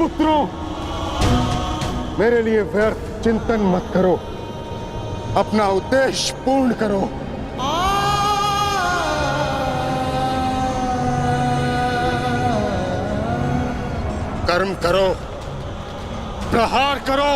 पुत्रों, मेरे लिए व्यर्थ चिंतन मत करो, अपना उद्देश्य पूर्ण करो। कर्म करो, प्रहार करो।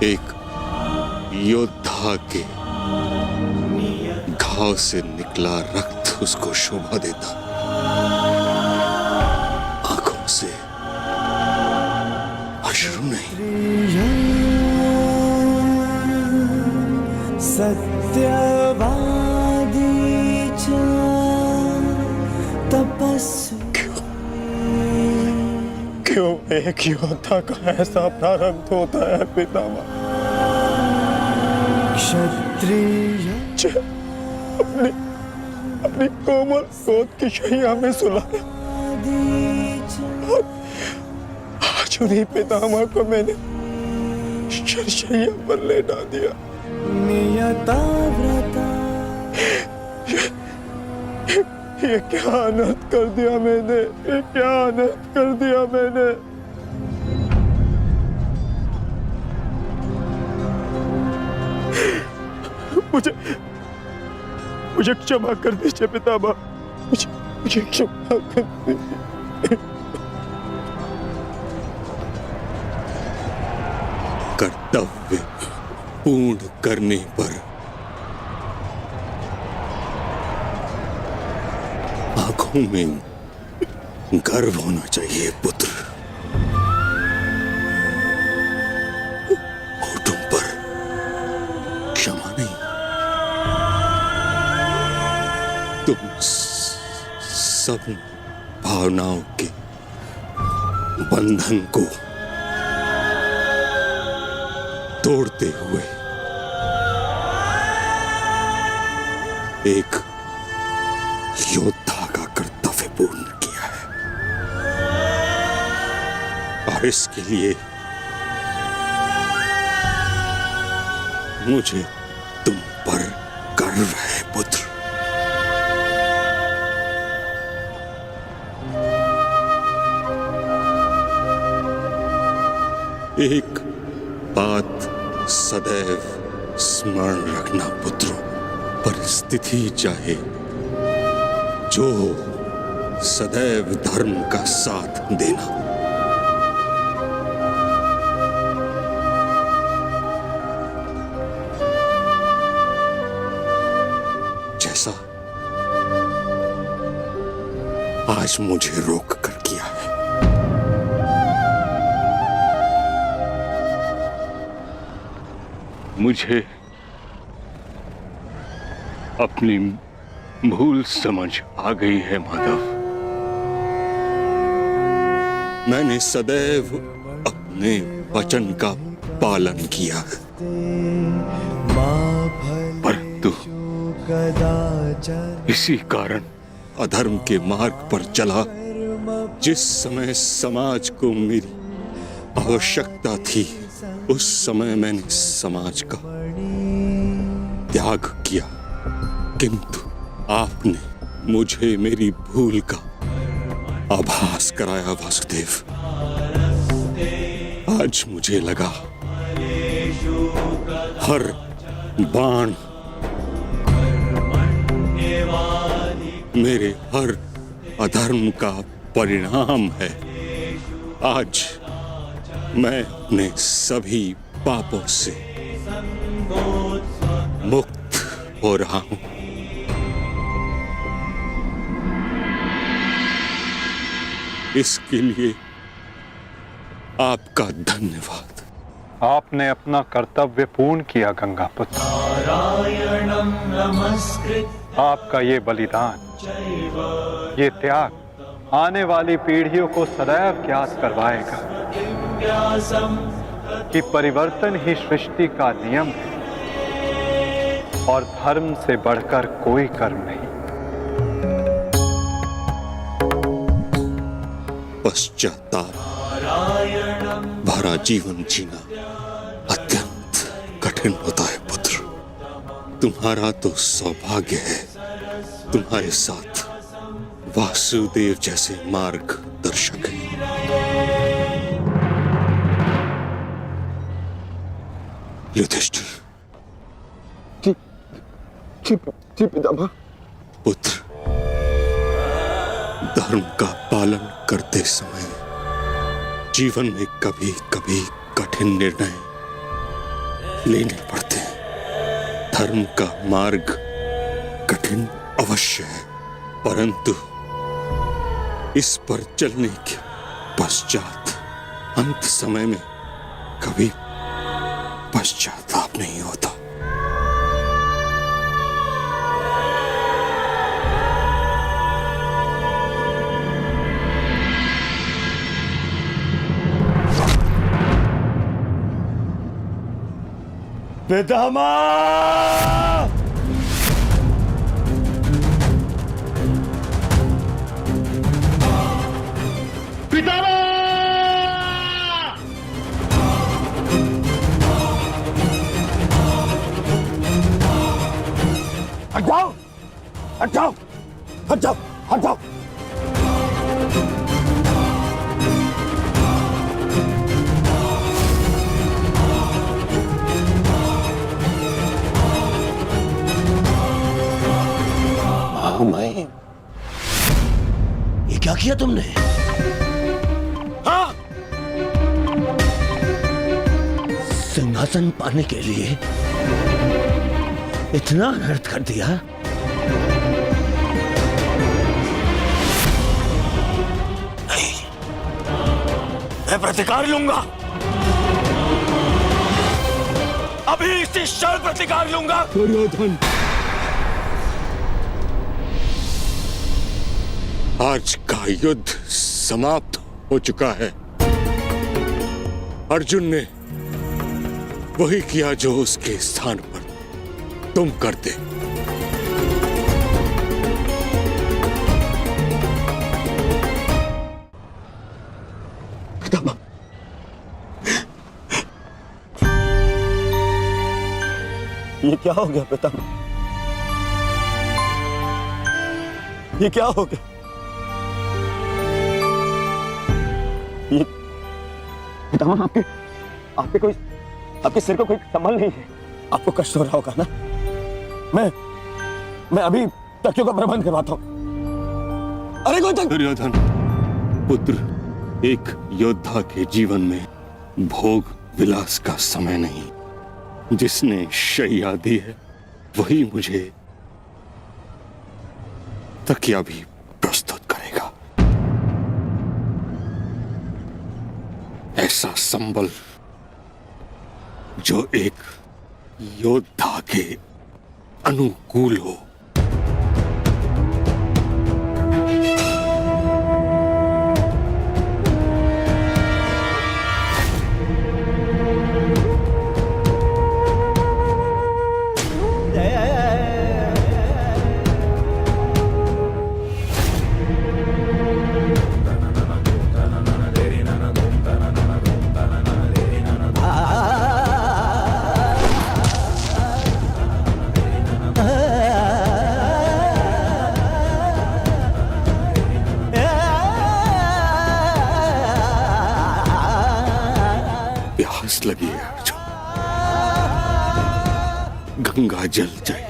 एक योद्धा के घाव से निकला रक्त उसको शोभा देता, आंखों से अश्रु नहीं। सत्यवादी च तपस्वी। क्यों एक योद्धा का ऐसा प्रारंभ होता है पितामह? क्षत्रिय अपनी कोमल गोद की शैया में सुलाया। आज उन्हीं पितामह को मैंने शैया पर लेटा दिया। नियता व्रता। ये क्या अनर्थ कर दिया मैंने, ये क्या अनर्थ कर दिया मैंने। मुझे क्षमा कर दीजिए पितामह, मुझे क्षमा कर दीजिए। कर्तव्य पूर्ण करने पर आंखों में गर्व होना चाहिए पुत्र, होठों पर क्षमा नहीं। तुम सब भावनाओं के बंधन को तोड़ते हुए एक योद्धा का कर्तव्य पूर्ण किया है, और इसके लिए मुझे तुम पर गर्व है पुत्र। एक बात सदैव स्मरण रखना पुत्रों, परिस्थिति चाहे जो सदैव धर्म का साथ देना। जैसा आज मुझे रोक कर किया है। मुझे अपनी भूल समझ आ गई है माधव। मैंने सदैव अपने वचन का पालन किया है, परंतु इसी कारण अधर्म के मार्ग पर चला। जिस समय समाज को मेरी आवश्यकता थी, उस समय मैंने समाज का त्याग किया, किंतु आपने मुझे मेरी भूल का आभास कराया वासुदेव। आज मुझे लगा हर बाण मेरे हर अधर्म का परिणाम है। आज मैं अपने सभी पापों से मुक्त हो रहा हूं। इसके लिए आपका धन्यवाद। आपने अपना कर्तव्य पूर्ण किया गंगापुत्र। आपका ये बलिदान, ये त्याग आने वाली पीढ़ियों को सदैव ज्ञात करवाएगा कि परिवर्तन ही सृष्टि का नियम है और धर्म से बढ़कर कोई कर्म नहीं। पश्चाताप भरा जीवन जीना अत्यंत कठिन होता है पुत्र। तुम्हारा तो सौभाग्य है, तुम्हारे साथ वासुदेव जैसे मार्गदर्शक हैं। युधिष्ठिर। जी पितामह। पुत्र, धर्म का पालन करते समय जीवन में कभी कभी कठिन निर्णय लेने पड़ते हैं। धर्म का मार्ग कठिन अवश्य है, परंतु इस पर चलने के पश्चात अंत समय में कभी पश्चाताप नहीं होता। पितामह! हट जाओ, हट जाओ, हट जाओ, हट जाओ। मैं ये क्या किया तुमने? हाँ? सिंहासन पाने के लिए इतना अनर्थ कर दिया? नहीं, मैं प्रतिकार लूंगा। अभी इसी क्षण प्रतिकार लूंगा। दुर्योधन, आज का युद्ध समाप्त हो चुका है। अर्जुन ने वही किया जो उसके स्थान पर तुम करते। पितामह, ये क्या हो गया पितामह? ये क्या हो गया? ये पितामह, आपके सिर को कोई संभल नहीं है। आपको कष्ट हो रहा होगा ना? मैं अभी तकियों का प्रबंध करवाता हूं। अरे कोई दुर्योधन पुत्र, एक योद्धा के जीवन में भोग विलास का समय नहीं। जिसने शैया दी है वही मुझे तकिया भी प्रस्तुत करेगा। ऐसा संबल जो एक योद्धा के अनुकूल हो। गंगा जल चाहिए।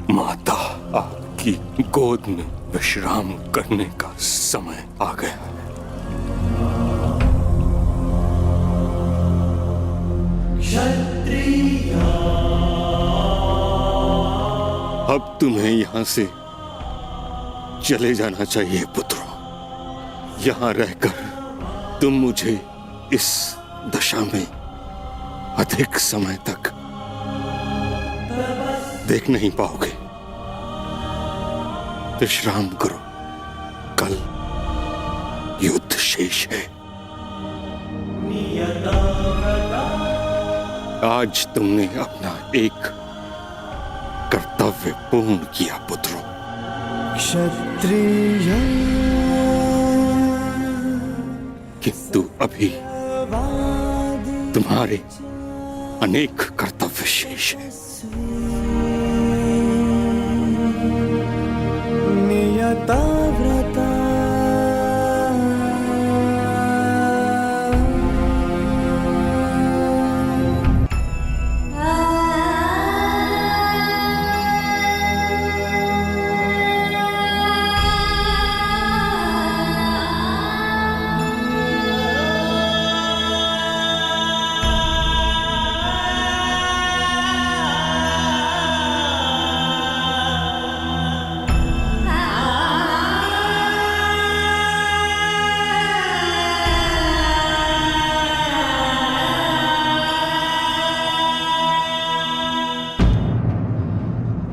माता, आपकी गोद में विश्राम करने का समय आ गया है। अब तुम्हें यहां से चले जाना चाहिए पुत्रों। यहां रहकर तुम मुझे इस दशा में अधिक समय तक देख नहीं पाओगे। विश्राम करो, कल युद्ध शेष है। आज तुमने अपना एक कर्तव्य पूर्ण किया पुत्रों। क्षत्रिय किंतु अभी तुम्हारे अनेक कर्तव्य शेष हैं। नियता व्रता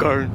कर्ण,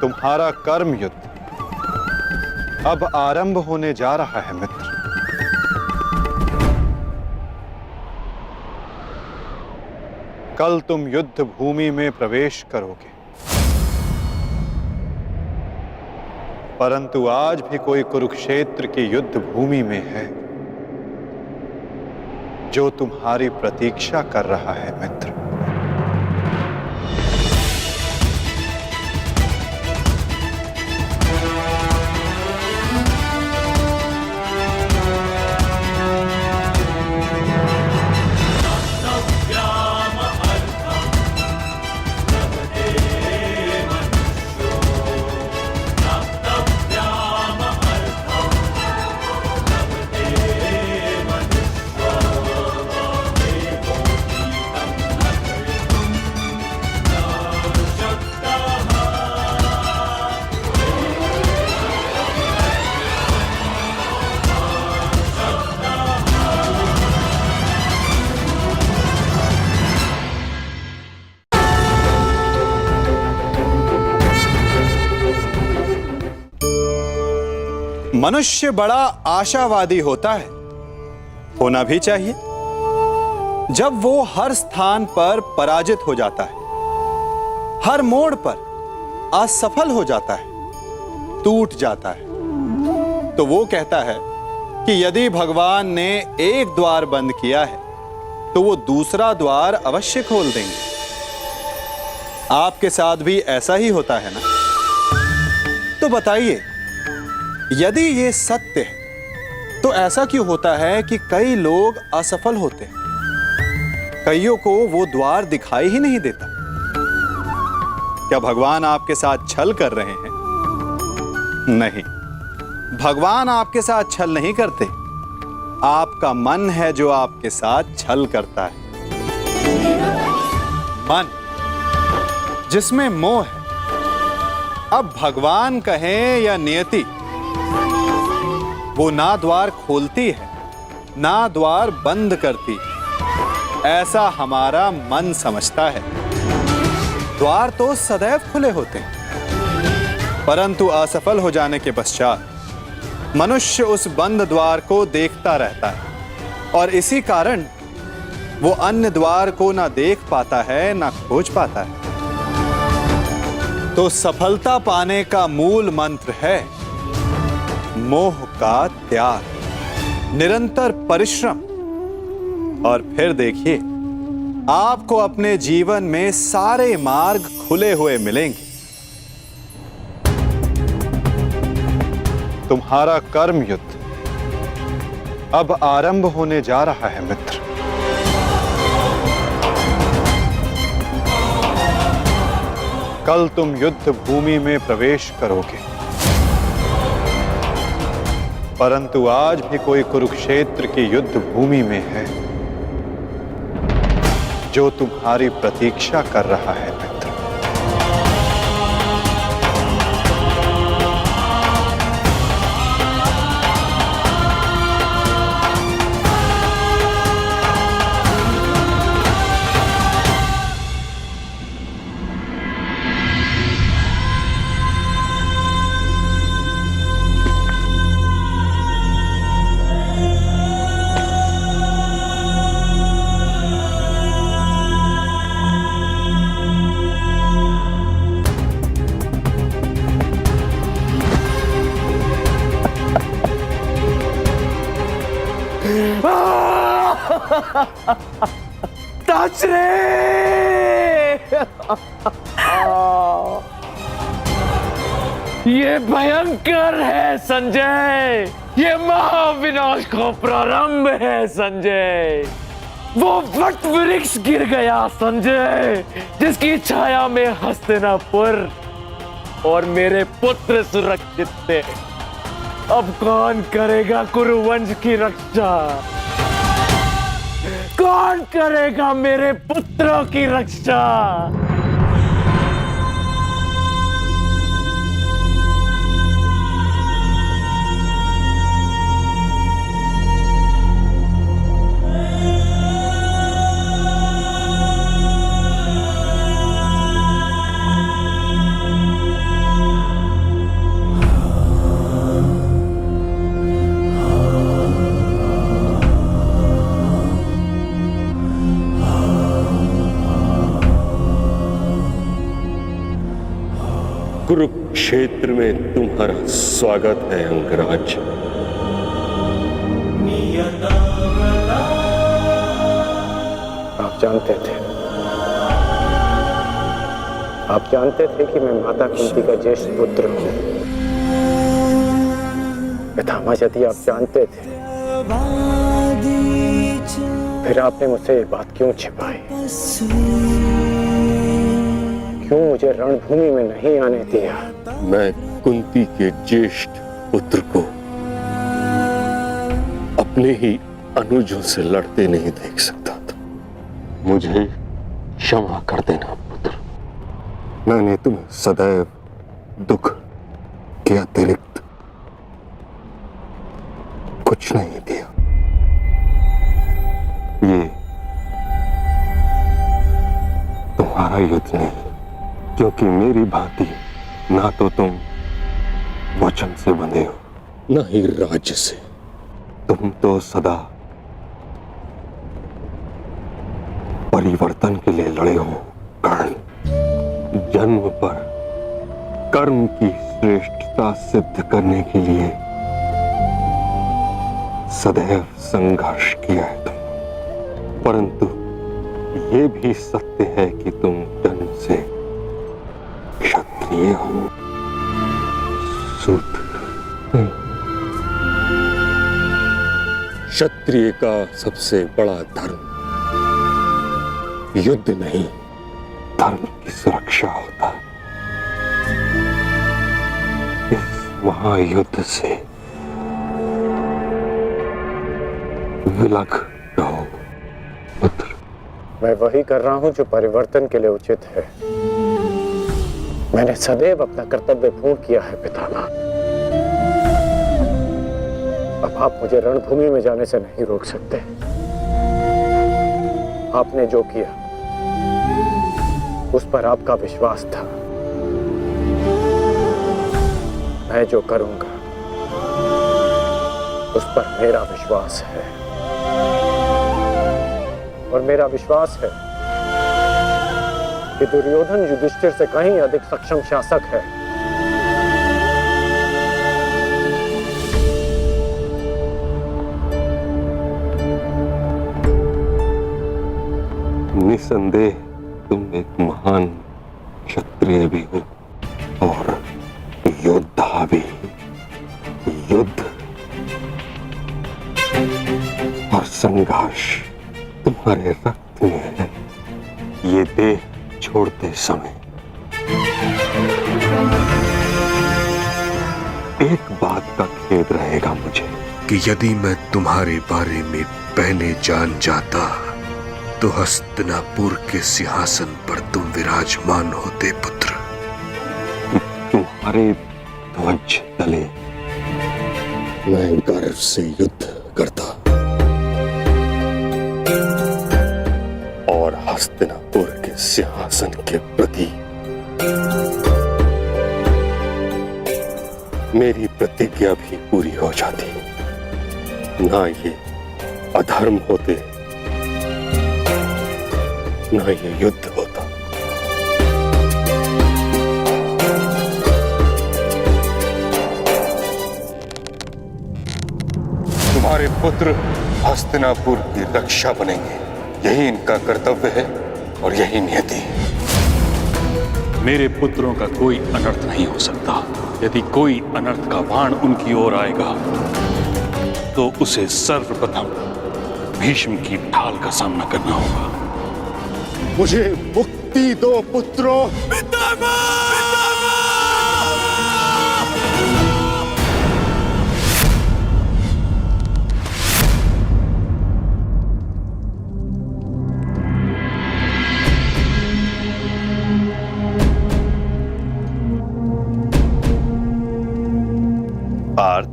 तुम्हारा कर्म युद्ध अब आरंभ होने जा रहा है मित्र। कल तुम युद्ध भूमि में प्रवेश करोगे, परंतु आज भी कोई कुरुक्षेत्र की युद्ध भूमि में है। जो तुम्हारी प्रतीक्षा कर रहा है मित्र। मनुष्य बड़ा आशावादी होता है, होना भी चाहिए। जब वो हर स्थान पर पराजित हो जाता है, हर मोड़ पर असफल हो जाता है, टूट जाता है, तो वो कहता है कि यदि भगवान ने एक द्वार बंद किया है तो वो दूसरा द्वार अवश्य खोल देंगे। आपके साथ भी ऐसा ही होता है ना? तो बताइए, यदि ये सत्य है तो ऐसा क्यों होता है कि कई लोग असफल होते हैं, कईयों को वो द्वार दिखाई ही नहीं देता? क्या भगवान आपके साथ छल कर रहे हैं? नहीं, भगवान आपके साथ छल नहीं करते। आपका मन है जो आपके साथ छल करता है। मन जिसमें मोह है। अब भगवान कहें या नियति, वो ना द्वार खोलती है ना द्वार बंद करती, ऐसा हमारा मन समझता है। द्वार तो सदैव खुले होते हैं, परंतु असफल हो जाने के पश्चात मनुष्य उस बंद द्वार को देखता रहता है और इसी कारण वो अन्य द्वार को ना देख पाता है ना खोज पाता है। तो सफलता पाने का मूल मंत्र है मोह का त्याग, निरंतर परिश्रम, और फिर देखिए आपको अपने जीवन में सारे मार्ग खुले हुए मिलेंगे। तुम्हारा कर्म युद्ध अब आरंभ होने जा रहा है मित्र। कल तुम युद्ध भूमि में प्रवेश करोगे, परंतु आज भी कोई कुरुक्षेत्र की युद्ध भूमि में है जो तुम्हारी प्रतीक्षा कर रहा है मित्र। टच रे! ये भयंकर है संजय, ये महाविनाश का प्रारंभ है संजय। वो वट वृक्ष गिर गया संजय, जिसकी छाया में हस्तिनापुर और मेरे पुत्र सुरक्षित थे। अब कौन करेगा कुरुवंश की रक्षा? कौन करेगा मेरे पुत्रों की रक्षा? कुरुक्षेत्र में तुम्हारा स्वागत है अंगराज। जानते थे। आप जानते थे कि मैं माता कुंती का ज्येष्ठ पुत्र हूं। पितामह, यदि आप जानते थे फिर आपने मुझसे ये बात क्यों छिपाई? क्यों मुझे रणभूमि में नहीं आने दिया? मैं कुंती के ज्येष्ठ पुत्र को अपने ही अनुजों से लड़ते नहीं देख सकता था। मुझे क्षमा कर देना पुत्र। मैंने तुम्हें सदैव दुख के अतिरिक्त कुछ नहीं दिया। ये तुम्हारा युद्ध नहीं, क्योंकि मेरी भांति ना तो तुम वचन से बंधे हो, ना ही राज्य से। तुम तो सदा परिवर्तन के लिए लड़े हो कर्ण। जन्म पर कर्म की श्रेष्ठता सिद्ध करने के लिए सदैव संघर्ष किया है तुम। परंतु ये भी सत्य है कि तुम जन्म से क्षत्रिय हो, शूद्र नहीं। क्षत्रिय का सबसे बड़ा धर्म युद्ध नहीं, धर्म की सुरक्षा होता है। इस महायुद्ध से विलग रहो पुत्र। मैं वही कर रहा हूं जो परिवर्तन के लिए उचित है। मैंने सदैव अपना कर्तव्य पूर्ण किया है पितामह। अब आप मुझे रणभूमि में जाने से नहीं रोक सकते। आपने जो किया उस पर आपका विश्वास था। मैं जो करूंगा उस पर मेरा विश्वास है, और मेरा विश्वास है कि दुर्योधन युधिष्ठिर से कहीं अधिक सक्षम शासक है। निसंदेह तुम एक महान क्षत्रिय भी हो और योद्धा भी। युद्ध और संघर्ष तुम्हारे रक्त में है। ये देह छोड़ते समय एक बात का खेद रहेगा मुझे कि यदि मैं तुम्हारे बारे में पहले जान जाता तो हस्तिनापुर के सिंहासन पर तुम विराजमान होते पुत्र। तुम्हारे ध्वज तले मैं गर्व से युद्ध करता और हस्तिनापुर के सिंहासन के प्रति मेरी प्रतिज्ञा भी पूरी हो जाती। ना ये अधर्म होते, ना ये युद्ध होता। तुम्हारे पुत्र हस्तिनापुर की रक्षा बनेंगे, यही इनका कर्तव्य है और यही नियति है। मेरे पुत्रों का कोई अनर्थ नहीं हो सकता। यदि कोई अनर्थ का बाण उनकी ओर आएगा तो उसे सर्वप्रथम भीष्म की ढाल का सामना करना होगा। मुझे मुक्ति दो पुत्रों। पार्थ,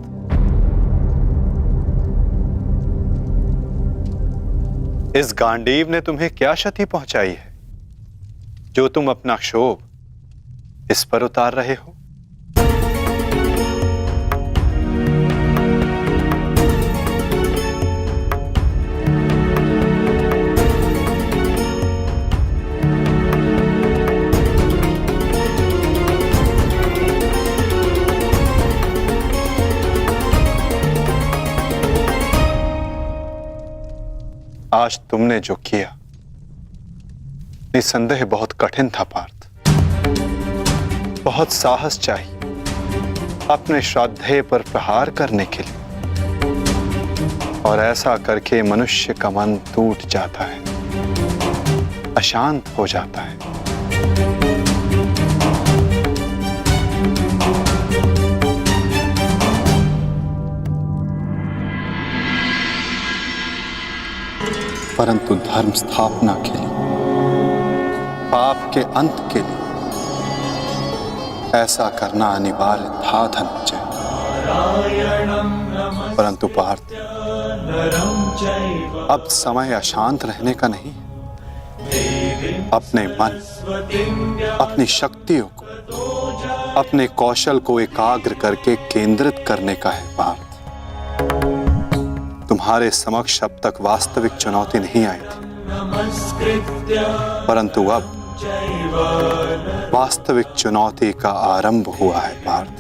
इस गांडीव ने तुम्हें क्या क्षति पहुंचाई है जो तुम अपना क्षोभ इस पर उतार रहे हो? आज तुमने जो किया निसंदेह बहुत कठिन था पार्थ। बहुत साहस चाहिए अपने श्राद्धेय पर प्रहार करने के लिए, और ऐसा करके मनुष्य का मन टूट जाता है, अशांत हो जाता है। परंतु धर्म स्थापना के लिए, पाप के अंत के लिए ऐसा करना अनिवार्य था धनंजय। परंतु पार्थ, अब समय अशांत रहने का नहीं। अपने मन, अपनी शक्तियों को, अपने कौशल को एकाग्र करके केंद्रित करने का है पार्थ। तुम्हारे समक्ष अब तक वास्तविक चुनौती नहीं आई थी, परंतु अब वास्तविक चुनौती का आरंभ हुआ है पार्थ।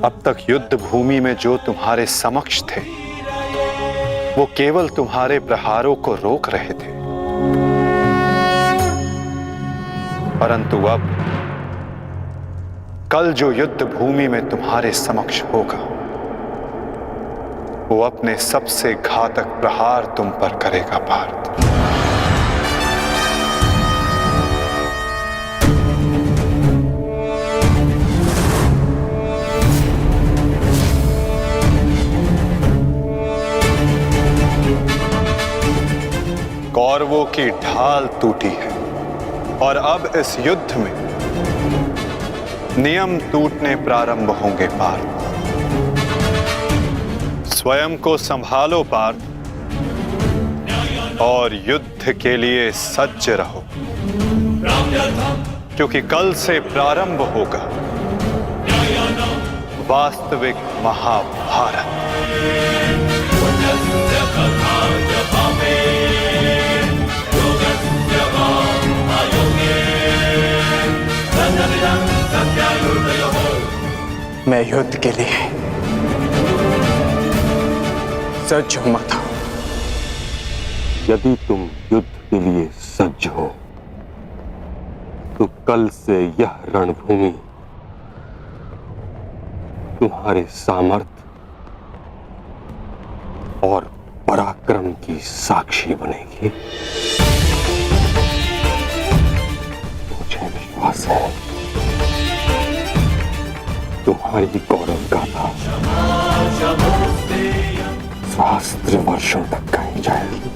अब तक युद्ध भूमि में जो तुम्हारे समक्ष थे, वो केवल तुम्हारे प्रहारों को रोक रहे थे, परंतु अब कल जो युद्ध भूमि में तुम्हारे समक्ष होगा, वो अपने सबसे घातक प्रहार तुम पर करेगा पार्थ। कौरवों की ढाल टूटी है, और अब इस युद्ध में नियम टूटने प्रारंभ होंगे पार्थ। स्वयं को संभालो पार्थ, और युद्ध के लिए सज्ज रहो, क्योंकि कल से प्रारंभ होगा वास्तविक महाभारत। मैं युद्ध के लिए सज्ज हूं माता। यदि तुम युद्ध के लिए सज्ज हो, तो कल से यह रणभूमि तुम्हारे सामर्थ्य और पराक्रम की साक्षी बनेगी। मुझे विश्वास है तुम्हारी गौरव गाथा सहस्त्र वर्षों तक कही जाएगी।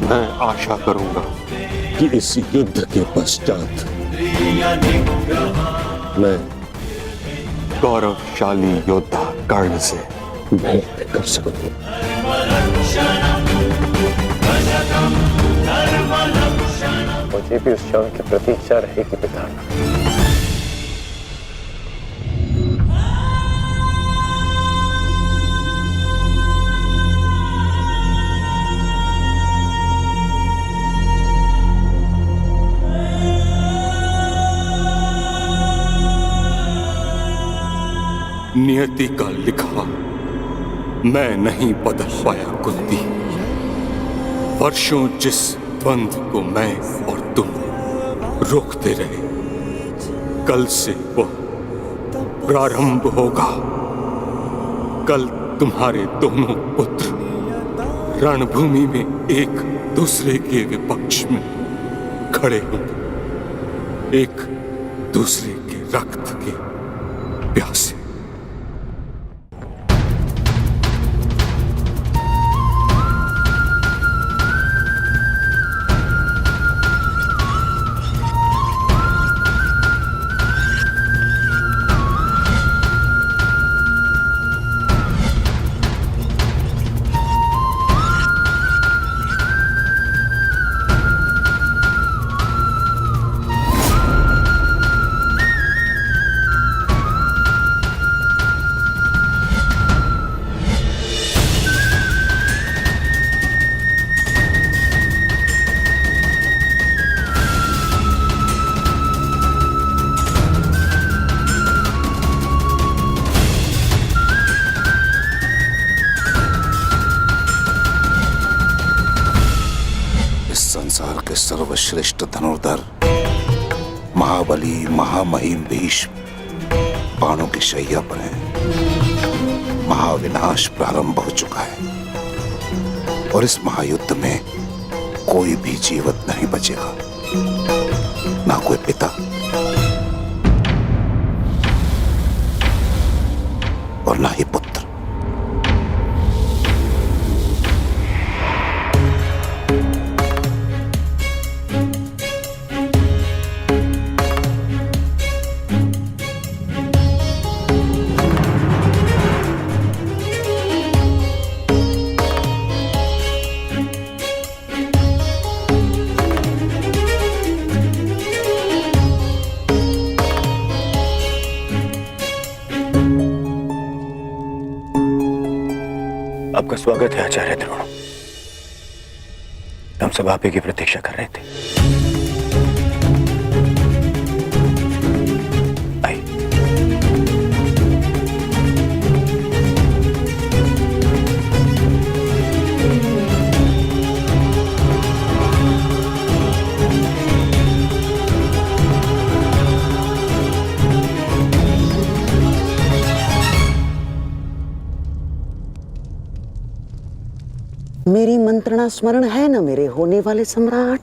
मैं आशा करूंगा कि इस युद्ध के पश्चात मैं गौरवशाली योद्धा कर्ण से भेंट कर सकूं। मुझे भी उस क्षण की प्रतीक्षा रहेगी पिता। नियति का लिखा मैं नहीं बदल पाया कुंती। वर्षों जिस द्वंद्व को मैं और तुम रोकते रहे, कल से वह प्रारंभ होगा। कल तुम्हारे दोनों पुत्र रणभूमि में एक दूसरे के विपक्ष में खड़े होंगे, एक दूसरे के रक्त के प्यासे। सर्वश्रेष्ठ धनुर्धर महाबली महामहिम भीष्म बाणों की शैया पर है। महाविनाश प्रारंभ हो चुका है और इस महायुद्ध में कोई भी जीवित नहीं बचेगा, ना कोई पिता और ना ही पुत्र। आपका स्वागत है आचार्य द्रोण। हम सब आप ही की प्रतीक्षा कर रहे थे। आइए। मेरी मंत्रणा स्मरण है न मेरे होने वाले सम्राट?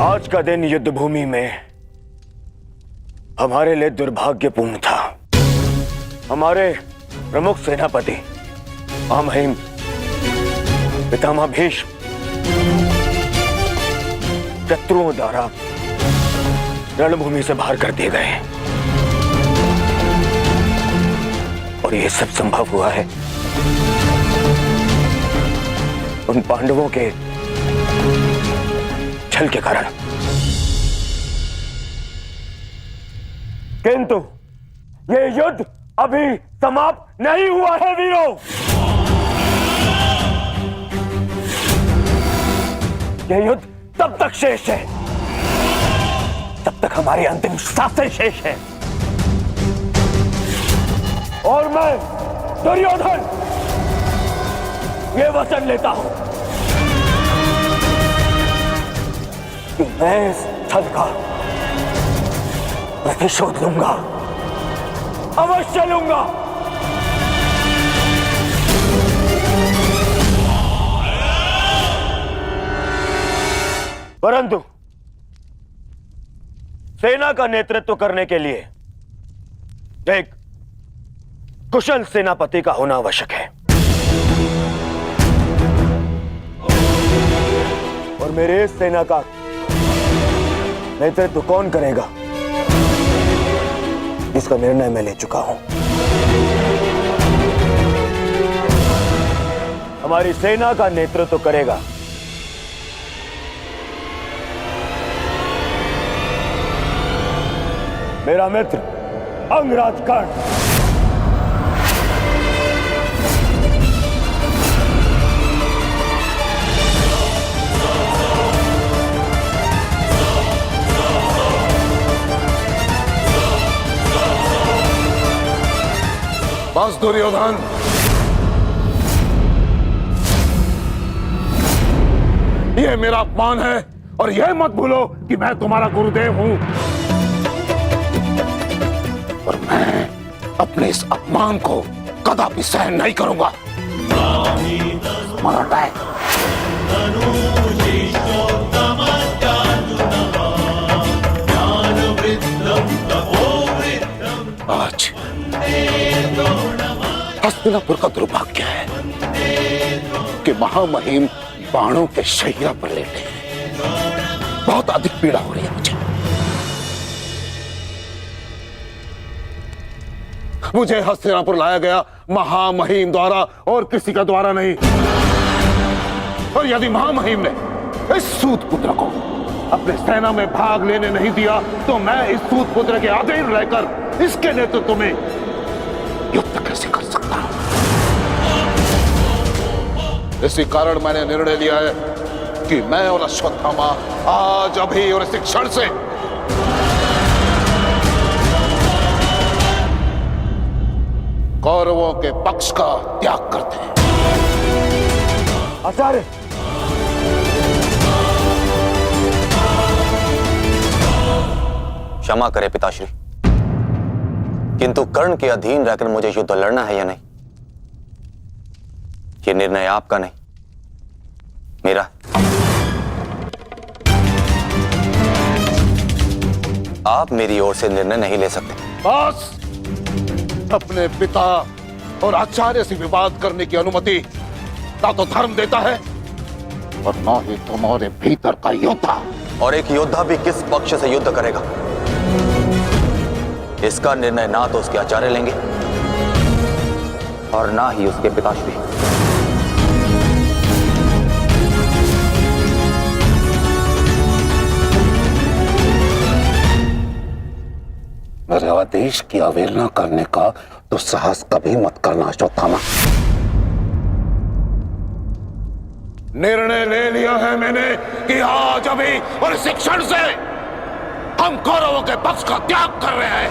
आज का दिन युद्ध भूमि में हमारे लिए दुर्भाग्यपूर्ण था। हमारे प्रमुख सेनापति महामहिम पितामह भीष्म शत्रुओं द्वारा रणभूमि से बाहर कर दिए गए और यह सब संभव हुआ है उन पांडवों के छल के कारण। किंतु यह युद्ध अभी समाप्त नहीं हुआ है वीरों। यह युद्ध तब तक शेष है तब तक हमारी अंतिम सांसें शेष है। और मैं दुर्योधन ये वचन लेता हूं कि मैं इस छल का प्रतिशोध लूंगा, अवश्य लूंगा। परंतु सेना का नेतृत्व करने के लिए एक कुशल सेनापति का होना आवश्यक है और मेरे इस सेना का नेतृत्व कौन करेगा इसका निर्णय मैं ले चुका हूं। हमारी सेना का नेतृत्व करेगा मेरा मित्र अंगराज कर्ण। बस दुर्योधन, ये मेरा अपमान है और यह मत भूलो कि मैं तुम्हारा गुरुदेव हूं और मैं अपने इस अपमान को कदापि सहन नहीं करूंगा। मराठा है। आज हस्तिनापुर का दुर्भाग्य है कि महामहिम बाणों के शैया पर लेटे हैं। बहुत अधिक पीड़ा हो रही है मुझे हस्तिनापुर लाया गया महामहिम द्वारा और किसी का द्वारा नहीं। और यदि महामहिम ने इस सूत पुत्र को अपने सेना में भाग लेने नहीं दिया तो मैं इस सूत पुत्र के अधीन रहकर इसके नेतृत्व में युद्ध कैसे कर सकता हूं। इसी कारण मैंने निर्णय लिया है कि मैं और अश्वत्थामा आज अभी और इस क्षण से कौरवों के पक्ष का त्याग करते हैं। आचार्य, क्षमा करें पिताश्री, किंतु कर्ण के अधीन रहकर मुझे युद्ध लड़ना है या नहीं, ये निर्णय आपका नहीं, मेरा। आप मेरी ओर से निर्णय नहीं ले सकते। बस, अपने पिता और आचार्य से विवाद करने की अनुमति ना तो धर्म देता है और ना ही तुम्हारे भीतर का योद्धा। और एक योद्धा भी किस पक्ष से युद्ध करेगा, इसका निर्णय ना तो उसके आचार्य लेंगे और ना ही उसके पिताश्री। मेरे आदेश की अवहेलना करने का दुस्साहस कभी मत करना अश्वत्थामा। निर्णय ले लिया है मैंने कि आज अभी और इस क्षण से हम कौरवों के पक्ष का त्याग कर रहे हैं।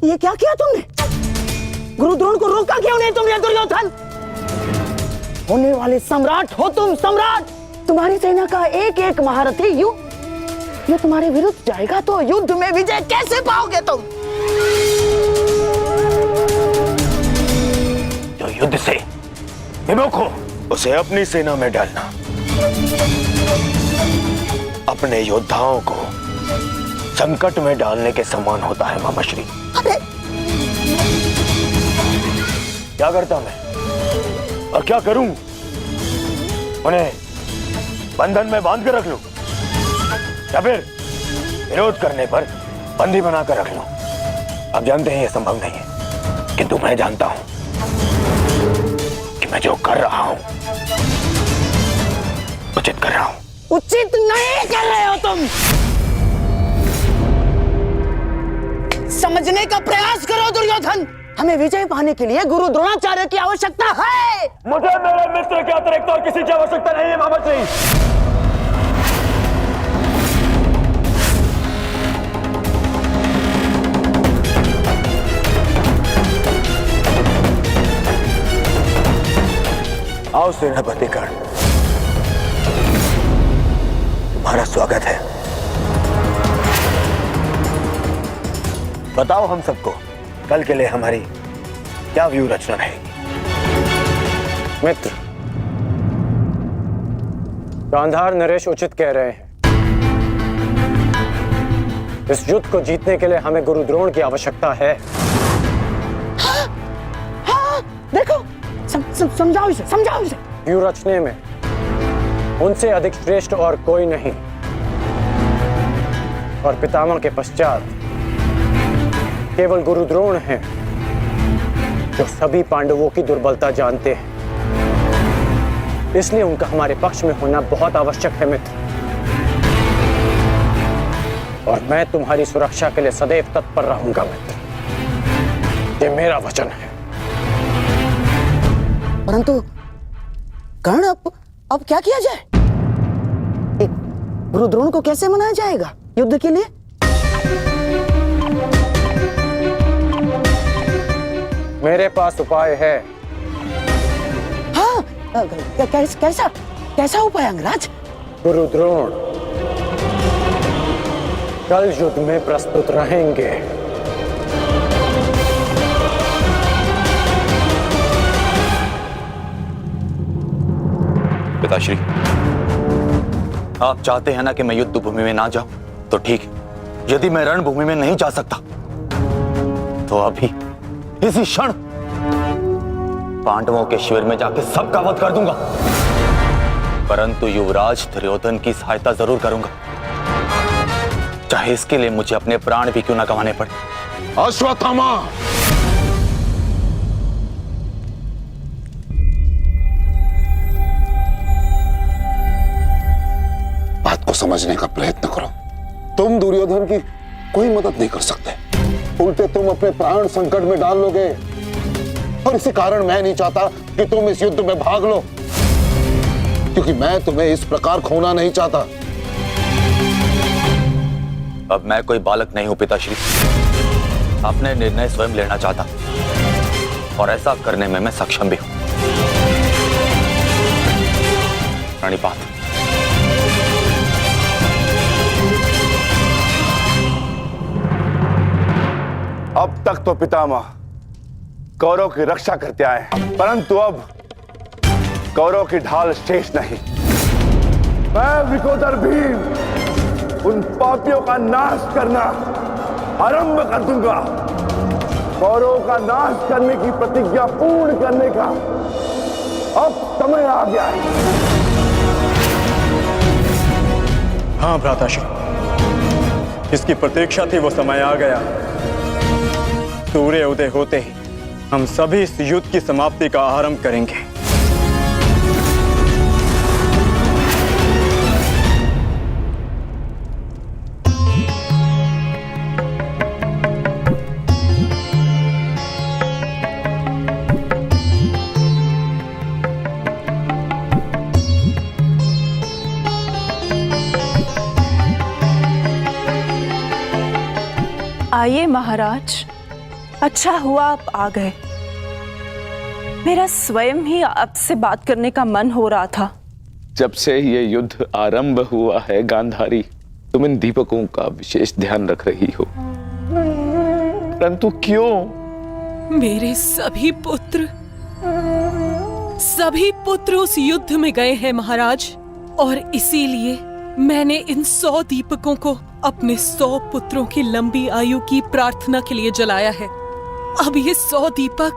ये क्या किया तुमने? गुरु द्रोण को रोका क्यों नहीं तुमने दुर्योधन? होने वाले सम्राट हो तुम, सम्राट। तुम्हारी सेना का एक एक महारथी ये तुम्हारे विरुद्ध जाएगा तो युद्ध में विजय कैसे पाओगे तुम? जो युद्ध से विमुख हो उसे अपनी सेना में डालना अपने योद्धाओं को संकट में डालने के समान होता है मामाश्री। अरे क्या करता मैं और क्या करूं? उन्हें बंधन में बांध कर रख लूं या फिर विरोध करने पर बंदी बनाकर रख लूं? आप जानते हैं यह संभव नहीं है, किंतु मैं जानता हूं कि मैं जो कर रहा हूं उचित कर रहा हूं। उचित नहीं कर रहे हो तुम। समझने का प्रयास करो दुर्योधन। हमें विजय पाने के लिए गुरु द्रोणाचार्य की आवश्यकता है। मुझे मेरे मित्र के अतिरिक्त और किसी की आवश्यकता नहीं है मामाश्री। आओ सेनापति कर्ण, तुम्हारा स्वागत है। बताओ हम सबको कल के लिए हमारी क्या व्यू रचना रहेगी? मित्र, गांधार नरेश उचित कह रहे हैं। इस युद्ध को जीतने के लिए हमें गुरु द्रोण की आवश्यकता है। हाँ, देखो, समझाओ इसे, समझाओ इसे। व्यू रचने में उनसे अधिक श्रेष्ठ और कोई नहीं, और पितामह के पश्चात केवल गुरु द्रोण हैं जो सभी पांडवों की दुर्बलता जानते हैं। इसलिए उनका हमारे पक्ष में होना बहुत आवश्यक है मित्र, और मैं तुम्हारी सुरक्षा के लिए सदैव तत्पर रहूंगा मित्र, ये मेरा वचन है। परंतु कर्ण, अब क्या किया जाए? गुरु द्रोण को कैसे मनाया जाएगा युद्ध के लिए? मेरे पास उपाय है। हाँ, कैसा उपाय अंगराज? गुरु द्रोण कल युद्ध में प्रस्तुत रहेंगे। पिताश्री, आप चाहते हैं ना कि मैं युद्ध भूमि में ना जाऊं, तो ठीक है। यदि मैं रणभूमि में नहीं जा सकता तो अभी इसी क्षण पांडवों के शिविर में जाकर सबका वध कर दूंगा, परंतु युवराज दुर्योधन की सहायता जरूर करूंगा, चाहे इसके लिए मुझे अपने प्राण भी क्यों ना गंवाने पड़े। अश्वत्थामा, समझने का प्रयत्न करो। तुम दुर्योधन की कोई मदद नहीं कर सकते, उल्टे तुम अपने प्राण संकट में डाल लोगे। और इसी कारण मैं नहीं चाहता कि तुम इस युद्ध में भाग लो, क्योंकि मैं तुम्हें इस प्रकार खोना नहीं चाहता। अब मैं कोई बालक नहीं हूं पिताश्री, अपने निर्णय स्वयं लेना चाहता और ऐसा करने में मैं सक्षम भी हूं। प्रणिपात। अब तक तो पितामह कौरव की रक्षा करते आए, परंतु अब कौरव की ढाल शेष नहीं। मैं विकोदर भीम उन पापियों का नाश करना आरंभ कर दूंगा। कौरव का नाश करने की प्रतिज्ञा पूर्ण करने का अब समय आ गया है। हाँ भ्राताश्री, जिसकी प्रतीक्षा थी वो समय आ गया। सूर्य उदय होते ही हम सभी इस युद्ध की समाप्ति का आरंभ करेंगे। आइए महाराज, अच्छा हुआ आप आ गए। मेरा स्वयं ही आपसे बात करने का मन हो रहा था। जब से ये युद्ध आरंभ हुआ है गांधारी, तुम इन दीपकों का विशेष ध्यान रख रही हो, परंतु क्यों? मेरे सभी पुत्र उस युद्ध में गए हैं महाराज, और इसीलिए मैंने इन 100 दीपकों को अपने 100 पुत्रों की लंबी आयु की प्रार्थना के लिए जलाया है। अब ये 100 दीपक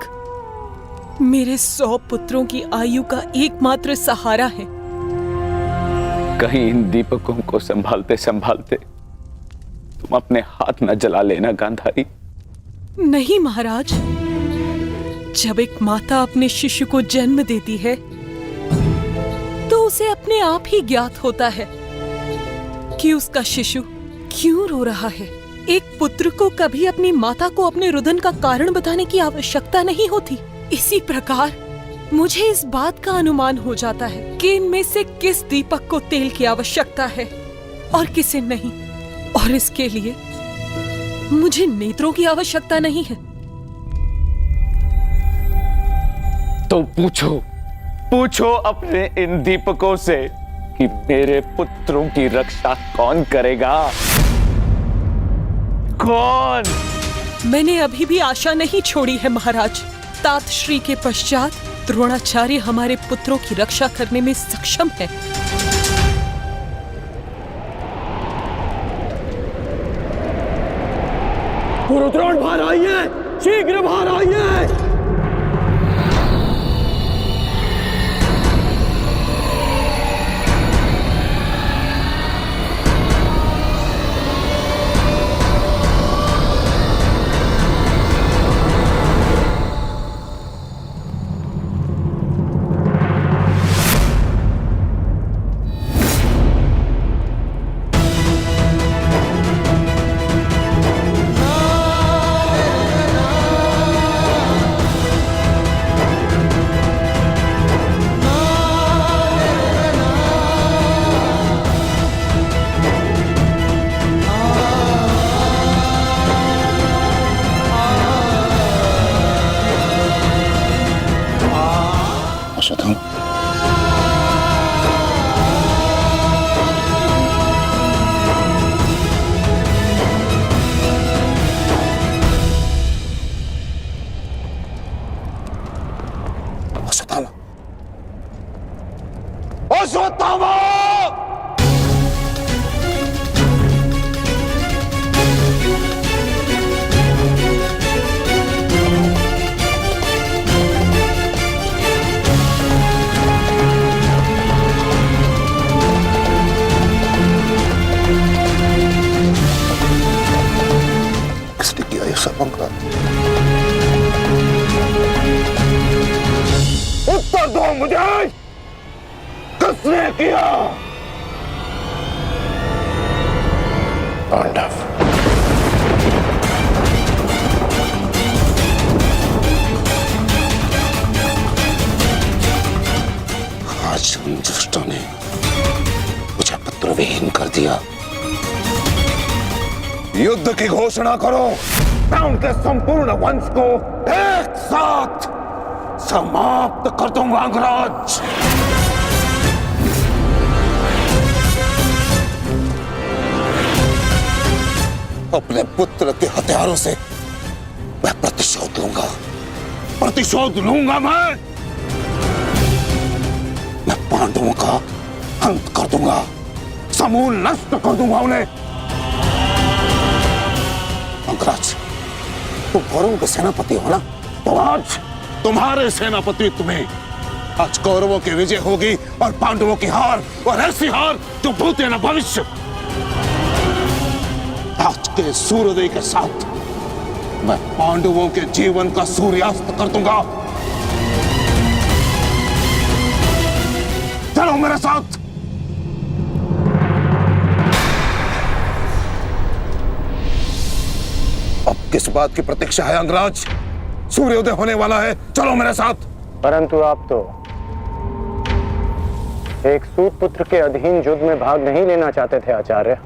मेरे 100 पुत्रों की आयु का एकमात्र सहारा है। कहीं इन दीपकों को संभालते संभालते तुम अपने हाथ न जला लेना गांधारी। नहीं महाराज, जब एक माता अपने शिशु को जन्म देती है तो उसे अपने आप ही ज्ञात होता है कि उसका शिशु क्यों रो रहा है। एक पुत्र को कभी अपनी माता को अपने रुदन का कारण बताने की आवश्यकता नहीं होती। इसी प्रकार मुझे इस बात का अनुमान हो जाता है कि इनमें से किस दीपक को तेल की आवश्यकता है और किसे नहीं, और इसके लिए मुझे नेत्रों की आवश्यकता नहीं है। तो पूछो अपने इन दीपकों से कि मेरे पुत्रों की रक्षा कौन करेगा? कौन? मैंने अभी भी आशा नहीं छोड़ी है महाराज। तात श्री के पश्चात द्रोणाचार्य हमारे पुत्रों की रक्षा करने में सक्षम है। गुरु द्रोण बाहर आइए, शीघ्र बाहर आइए। उत्तर दो मुझे, किसने किया? पांडव। आज उन दुष्टों ने मुझे पुत्रविहीन कर दिया। युद्ध की घोषणा करो। मैं उनके संपूर्ण वंश को एक साथ समाप्त कर दूंगा अंगराज। अपने पुत्र के हथियारों से मैं प्रतिशोध लूंगा, प्रतिशोध लूंगा। मैं पांडवों का अंत कर दूंगा, समूल नष्ट कर दूंगा उन्हें। अंगराज, तुम कौरवों के सेनापति हो ना? तो आज तुम्हारे सेनापति तुम्हें आज कौरवों की विजय होगी और पांडवों की हार, और ऐसी हार जो भूत न भविष्य। आज के सूर्योदय के साथ मैं पांडवों के जीवन का सूर्यास्त कर दूंगा। चलो मेरे साथ। अब किस बात की प्रतीक्षा है अंगराज? सूर्योदय होने वाला है, चलो मेरे साथ। परंतु आप तो एक सूत पुत्र के अधीन युद्ध में भाग नहीं लेना चाहते थे आचार्य।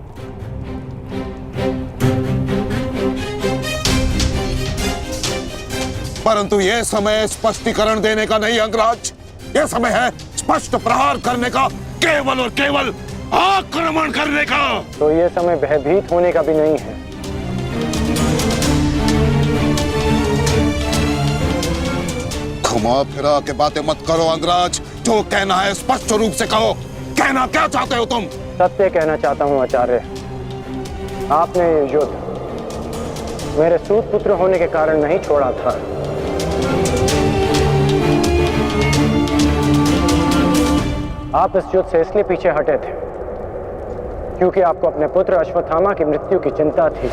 परंतु यह समय स्पष्टीकरण देने का नहीं अंगराज, यह समय है स्पष्ट प्रहार करने का, केवल और केवल आक्रमण करने का। तो यह समय भयभीत होने का भी नहीं है। घुमा फिरा के बातें मत करो अंगराज, जो कहना है स्पष्ट रूप से कहो। कहना क्या चाहते हो तुम? सत्य कहना चाहता हूं आचार्य। आपने ये युद्ध मेरे सूत पुत्र होने के कारण नहीं छोड़ा था। आप इस युद्ध से इसलिए पीछे हटे थे क्योंकि आपको अपने पुत्र अश्वत्थामा की मृत्यु की चिंता थी।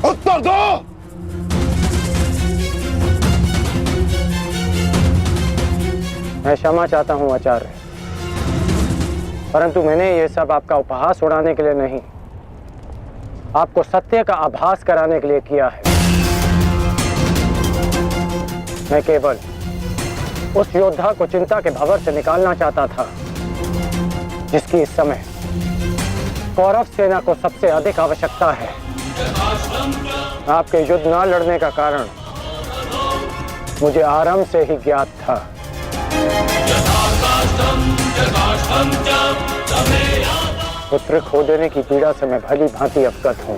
उत्तर दो। मैं क्षमा चाहता हूं आचार्य, परंतु मैंने ये सब आपका उपहास उड़ाने के लिए नहीं, आपको सत्य का आभास कराने के लिए किया है। मैं केवल उस योद्धा को चिंता के भंवर से निकालना चाहता था जिसकी इस समय कौरव सेना को सबसे अधिक आवश्यकता है। आपके युद्ध न लड़ने का कारण मुझे आरंभ से ही ज्ञात था। पुत्र खो देने की पीड़ा से मैं भली भांति अवगत हूं,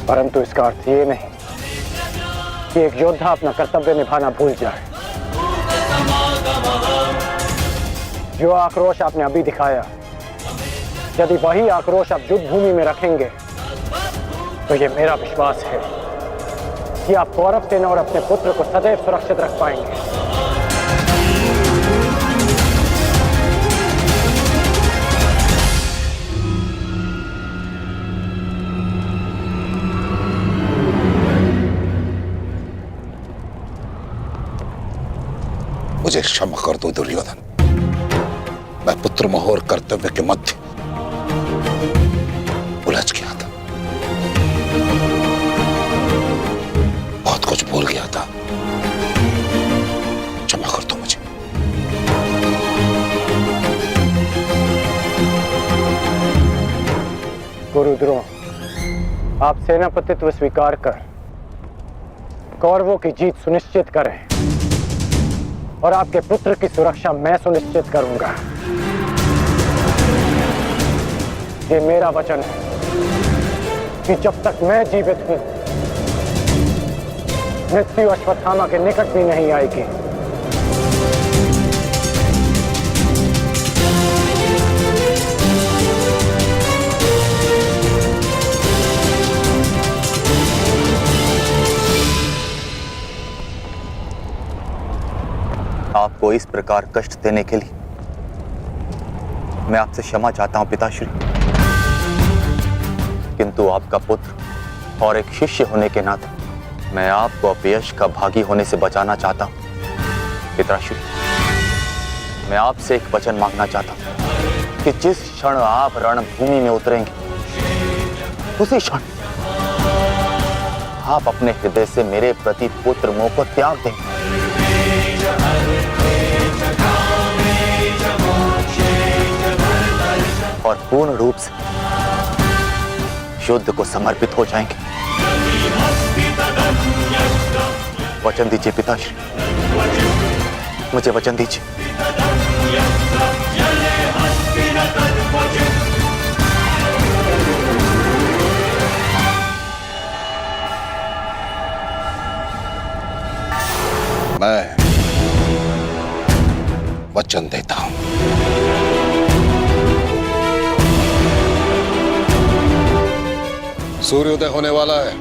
परंतु इसका अर्थ ये नहीं कि एक योद्धा अपना कर्तव्य निभाना भूल जाए। जो आक्रोश आपने अभी दिखाया, यदि वही आक्रोश आप युद्ध भूमि में रखेंगे तो ये मेरा विश्वास है कि आप कौरव सेना और अपने पुत्र को सदैव सुरक्षित रख पाएंगे। मुझे क्षमा कर दो दुर्योधन। मैं पुत्र मोह और कर्तव्य के मध्य उलझ गया था, बहुत कुछ भूल गया था। क्षमा कर दो मुझे। गुरु द्रोण, आप सेनापतित्व स्वीकार कर कौरवों की जीत सुनिश्चित करें और आपके पुत्र की सुरक्षा मैं सुनिश्चित करूंगा। ये मेरा वचन है कि जब तक मैं जीवित हूं, मृत्यु अश्वत्थामा के निकट भी नहीं आएगी। आपको इस प्रकार कष्ट देने के लिए मैं आपसे क्षमा चाहता हूं पिताश्री, किंतु आपका पुत्र और एक शिष्य होने के नाते मैं आपको अपयश का भागी होने से बचाना चाहता हूं। पिताश्री, मैं आपसे एक वचन मांगना चाहता हूं कि जिस क्षण आप रणभूमि में उतरेंगे, उसी क्षण आप अपने हृदय से मेरे प्रति पुत्र मोह को त्याग दें और पूर्ण रूप से युद्ध को समर्पित हो जाएंगे। वचन दीजिए पिताश्री, मुझे वचन दीजिए। मैं वचन देता हूं। सूर्योदय होने वाला है,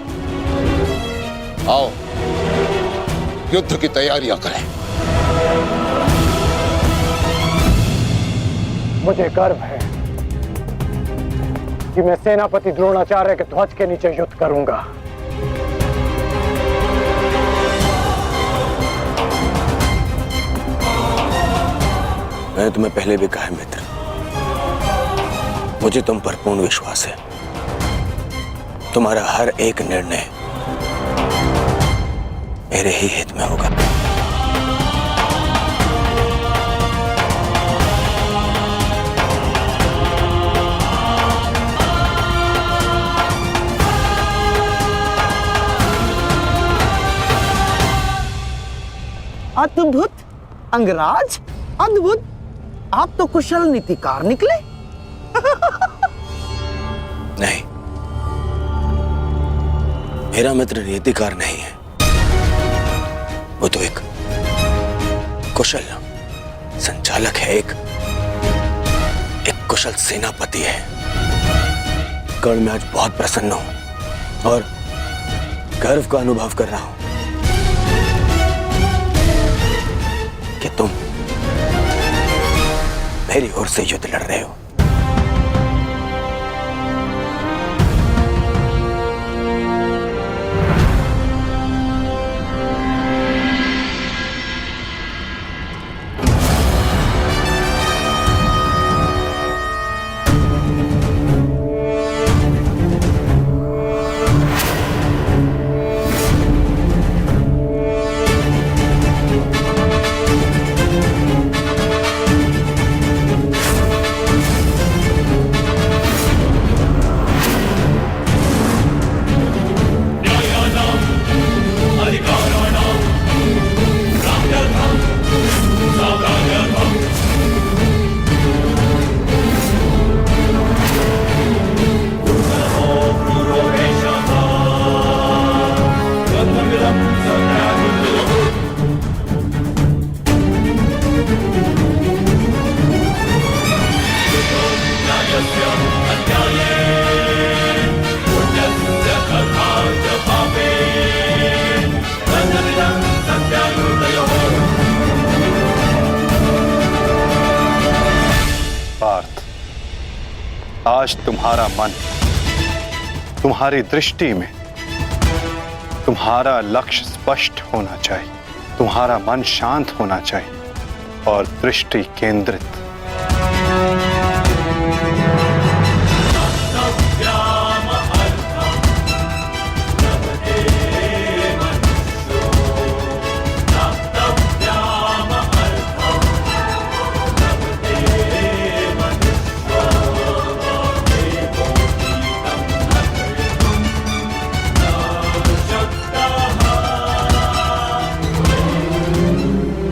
आओ युद्ध की तैयारियां करें। मुझे गर्व है कि मैं सेनापति द्रोणाचार्य के ध्वज के नीचे युद्ध करूंगा। मैंने तुम्हें पहले भी कहा है मित्र, मुझे तुम पर पूर्ण विश्वास है। तुम्हारा हर एक निर्णय मेरे ही हित में होगा। अद्भुत अंगराज, अद्भुत। आप तो कुशल नीतिकार निकले। नहीं, मेरा मित्र नीतिकार नहीं है, वो तो एक कुशल संचालक है, एक कुशल सेनापति है। कर्ण, मैं आज बहुत प्रसन्न हूं और गर्व का अनुभव कर रहा हूं कि तुम मेरी ओर से युद्ध लड़ रहे हो। आज तुम्हारा मन, तुम्हारी दृष्टि में तुम्हारा लक्ष्य स्पष्ट होना चाहिए, तुम्हारा मन शांत होना चाहिए और दृष्टि केंद्रित